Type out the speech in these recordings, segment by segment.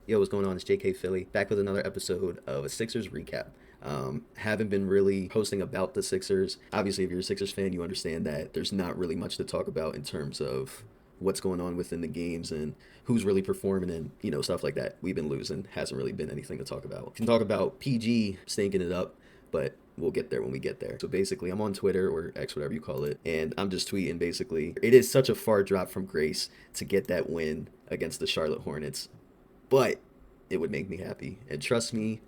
Yo, what's going on? It's JK Philly back with another episode of a Sixers recap. Haven't been really posting about the Sixers. Obviously, if you're a Sixers fan, you understand that there's not really much to talk about in terms of what's going on within the games and who's really performing and stuff like that. We've been losing. Hasn't really been anything to talk about. Can talk about PG stinking it up, but we'll get there when we get there. So basically, I'm on Twitter or X, whatever you call it, and I'm just tweeting basically. It is such a far drop from grace to get that win against the Charlotte Hornets, but it would make me happy. And trust me,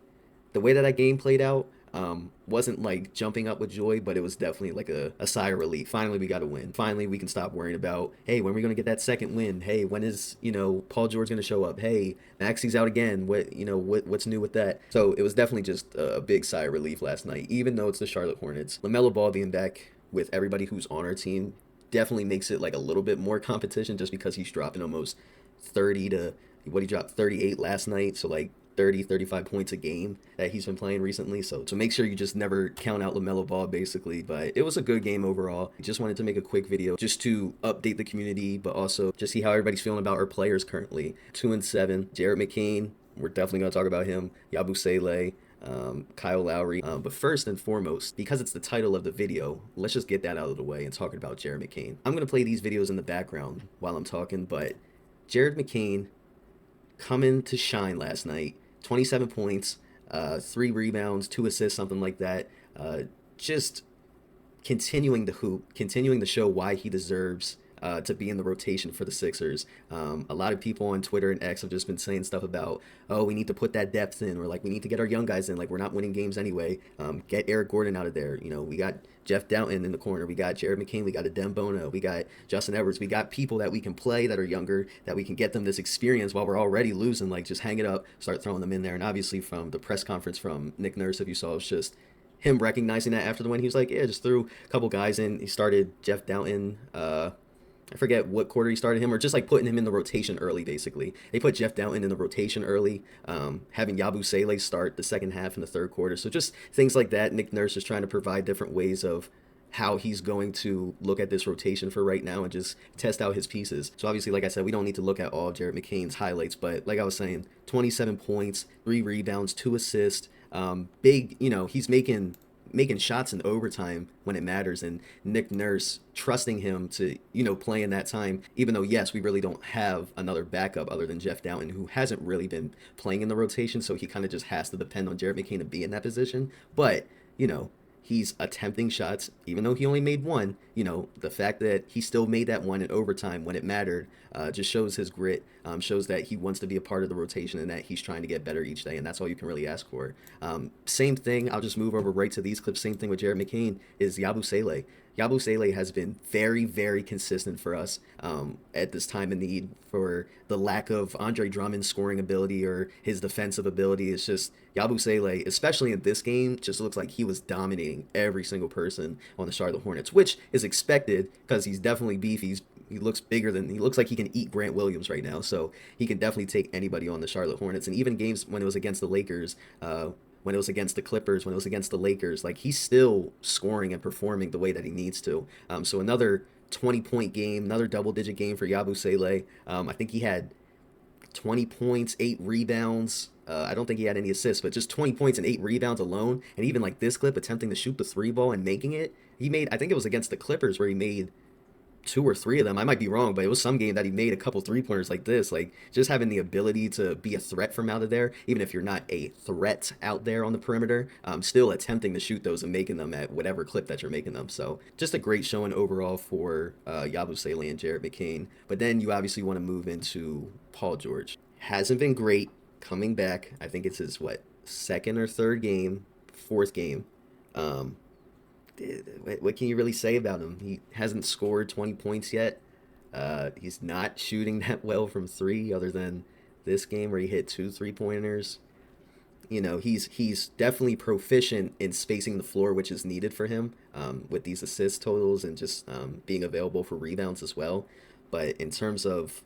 the way that game played out wasn't like jumping up with joy, but it was definitely like a sigh of relief. Finally, we got a win. Finally, we can stop worrying about, hey, when are we going to get that second win? Hey, when is, Paul George going to show up? Hey, Maxi's out again. What's new with that? So it was definitely just a big sigh of relief last night, even though it's the Charlotte Hornets. LaMelo Ball being back with everybody who's on our team definitely makes it like a little bit more competition just because he's dropping almost 30 to what he dropped 38 last night, so like 30 35 points a game that he's been playing recently. So make sure you just never count out LaMelo Ball basically. But it was a good game overall. Just wanted to make a quick video just to update the community, but also just see how everybody's feeling about our players currently. 2-7. Jared McCain, we're definitely going to talk about him. Yabusele, Kyle Lowry. But first and foremost, because it's the title of the video, let's just get that out of the way and talk about Jared McCain. I'm going to play these videos in the background while I'm talking, but Jared McCain coming to shine last night. 27 points, 3 rebounds, 2 assists, something like that. Just continuing to hoop, continuing to show why he deserves to be in the rotation for the Sixers. A lot of people on Twitter and X have just been saying stuff about, oh, we need to put that depth in, or like we need to get our young guys in, like we're not winning games anyway. Get Eric Gordon out of there. We got Jeff Downton in the corner. We got Jared McCain. We got Adem Bono. We got Justin Edwards. We got people that we can play that are younger, that we can get them this experience while we're already losing. Like just hang it up, start throwing them in there. And obviously from the press conference from Nick Nurse, if you saw, it was just him recognizing that after the win. He was like, yeah, just threw a couple guys in. He started Jeff Downton. I forget what quarter he started him, or just like putting him in the rotation early, basically. They put Jeff Downton in the rotation early, having Yabusele start the second half in the third quarter. So just things like that. Nick Nurse is trying to provide different ways of how he's going to look at this rotation for right now and just test out his pieces. So obviously, like I said, we don't need to look at all Jared McCain's highlights, but like I was saying, 27 points, 3 rebounds, 2 assists. Big, he's making shots in overtime when it matters, and Nick Nurse trusting him to play in that time, even though yes, we really don't have another backup other than Jeff Downton, who hasn't really been playing in the rotation, so he kind of just has to depend on Jared McCain to be in that position. But he's attempting shots, even though he only made one. The fact that he still made that one in overtime when it mattered just shows his grit, shows that he wants to be a part of the rotation and that he's trying to get better each day, and that's all you can really ask for. Same thing, I'll just move over right to these clips. Same thing with Jared McCain is Yabusele. Yabusele has been very, very consistent for us at this time of need. For the lack of Andre Drummond's scoring ability or his defensive ability, it's just Yabusele, especially in this game, just looks like he was dominating every single person on the Charlotte Hornets, which is expected because he's definitely beefy. He looks he looks like he can eat Grant Williams right now, so he can definitely take anybody on the Charlotte Hornets. And even games when it was against the Lakers, when it was against the Clippers, when it was against the Lakers, like he's still scoring and performing the way that he needs to. So another 20-point game, another double-digit game for Yabusele. I think he had 20 points, 8 rebounds. I don't think he had any assists, but just 20 points and 8 rebounds alone. And even like this clip, attempting to shoot the 3 ball and making it. He made, I think it was against the Clippers where he made 2 or 3 of them. I might be wrong, but it was some game that he made a couple 3-pointers like this. Like just having the ability to be a threat from out of there, even if you're not a threat out there on the perimeter, still attempting to shoot those and making them at whatever clip that you're making them. So just a great showing overall for Yabusele and Jared McCain. But then you obviously want to move into Paul George. Hasn't been great coming back. I think it's his second or third game, fourth game. What can you really say about him? He hasn't scored 20 points yet. He's not shooting that well from 3, other than this game where he hit 2 3-pointers. He's definitely proficient in spacing the floor, which is needed for him with these assist totals and just being available for rebounds as well. But in terms of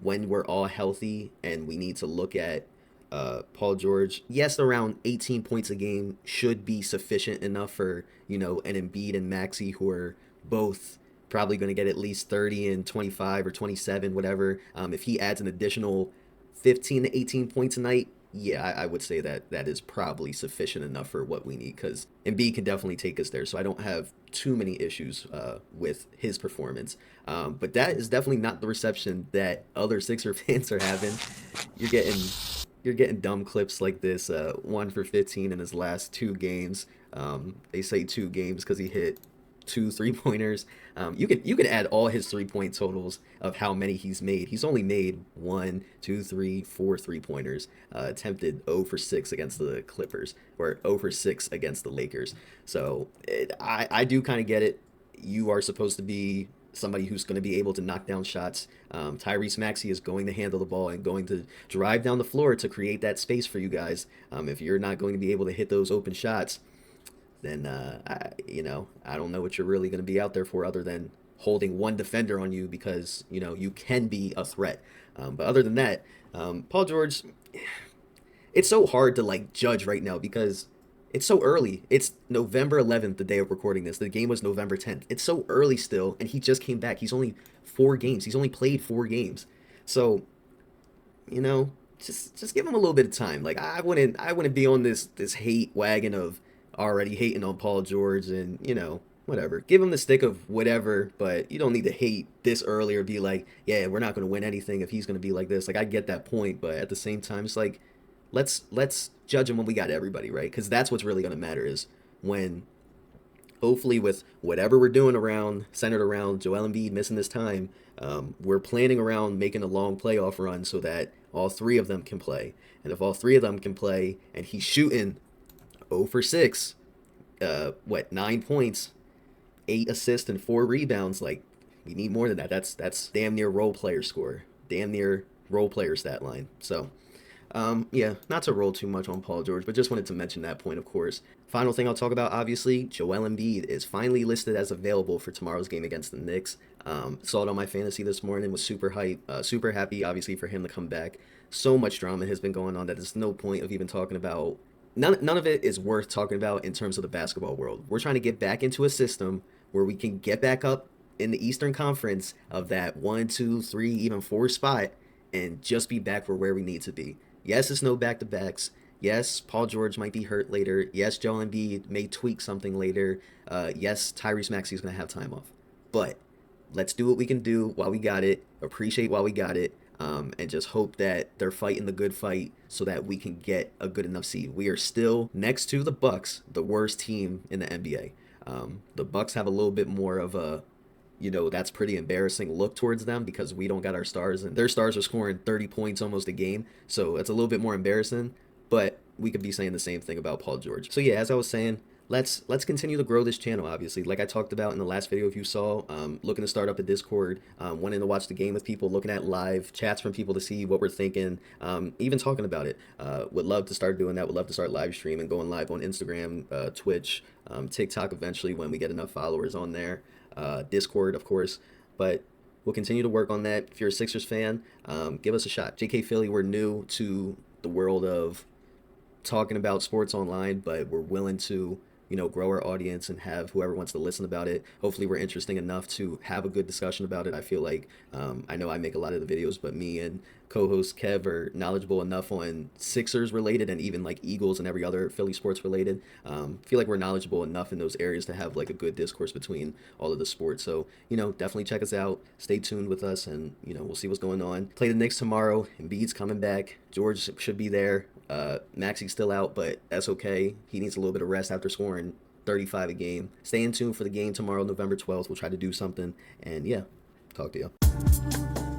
when we're all healthy and we need to look at Paul George, yes, around 18 points a game should be sufficient enough for, an Embiid and Maxey, who are both probably going to get at least 30 and 25 or 27, whatever. If he adds an additional 15 to 18 points a night, yeah, I would say that that is probably sufficient enough for what we need because Embiid can definitely take us there. So I don't have too many issues with his performance. But that is definitely not the reception that other Sixer fans are having. You're getting you're getting dumb clips like this. 1 for 15 in his last 2 games. They say 2 games because he hit 2 3 pointers. You could add all his 3 point totals of how many he's made. He's only made 1 2 3 4 3 pointers. Attempted 0 for 6 against the Clippers or 0 for 6 against the Lakers. So I do kind of get it. You are supposed to be somebody who's going to be able to knock down shots. Tyrese Maxey is going to handle the ball and going to drive down the floor to create that space for you guys. If you're not going to be able to hit those open shots, then I don't know what you're really going to be out there for other than holding one defender on you because you can be a threat. But other than that, Paul George, it's so hard to like judge right now because it's so early. It's November 11th, the day of recording this. The game was November 10th. It's so early still, and he just came back. He's only 4 games. He's only played 4 games. So, just give him a little bit of time. Like I wouldn't be on this hate wagon of already hating on Paul George and whatever. Give him the stick of whatever, but you don't need to hate this early or be like, yeah, we're not going to win anything if he's going to be like this. Like I get that point, but at the same time, it's like let's judge him when we got everybody right, because that's what's really going to matter is when hopefully with whatever we're doing centered around Joel Embiid missing this time, we're planning around making a long playoff run so that all 3 of them can play. And if all 3 of them can play and he's shooting 0 for 6, 9 points, 8 assists and 4 rebounds, like we need more than that. That's damn near role player score, damn near role player stat line. So not to roll too much on Paul George, but just wanted to mention that point, of course. Final thing I'll talk about, obviously, Joel Embiid is finally listed as available for tomorrow's game against the Knicks. Saw it on my fantasy this morning, was super hype, super happy, obviously, for him to come back. So much drama has been going on that there's no point of even talking about. None of it is worth talking about in terms of the basketball world. We're trying to get back into a system where we can get back up in the Eastern Conference of that 1, 2, 3, even 4 spot and just be back where we need to be. Yes, it's no back-to-backs. Yes, Paul George might be hurt later. Yes, Joel Embiid may tweak something later. Yes, Tyrese Maxey is going to have time off. But let's do what we can do while we got it, appreciate while we got it, and just hope that they're fighting the good fight so that we can get a good enough seed. We are still, next to the Bucks, the worst team in the NBA. The Bucks have a little bit more of a that's pretty embarrassing look towards them because we don't got our stars and their stars are scoring 30 points almost a game. So it's a little bit more embarrassing, but we could be saying the same thing about Paul George. So yeah, as I was saying, let's continue to grow this channel, obviously. Like I talked about in the last video, if you saw, looking to start up a Discord, wanting to watch the game with people, looking at live chats from people to see what we're thinking, even talking about it. Would love to start doing that. Would love to start live streaming, going live on Instagram, Twitch, TikTok eventually when we get enough followers on there. Discord, of course, but we'll continue to work on that. If you're a Sixers fan, give us a shot. JK Philly, we're new to the world of talking about sports online, but we're willing to grow our audience and have whoever wants to listen about it. Hopefully we're interesting enough to have a good discussion about it. I feel like I know I make a lot of the videos, but me and co-host Kev are knowledgeable enough on Sixers related and even like Eagles and every other Philly sports related. Feel like we're knowledgeable enough in those areas to have like a good discourse between all of the sports. So definitely check us out, stay tuned with us, and we'll see what's going on. Play the Knicks tomorrow. Embiid's coming back, George should be there. Maxey's still out, but that's okay. He needs a little bit of rest after scoring 35 a game. Stay in tune for the game tomorrow, November 12th. We'll try to do something. And yeah, talk to you.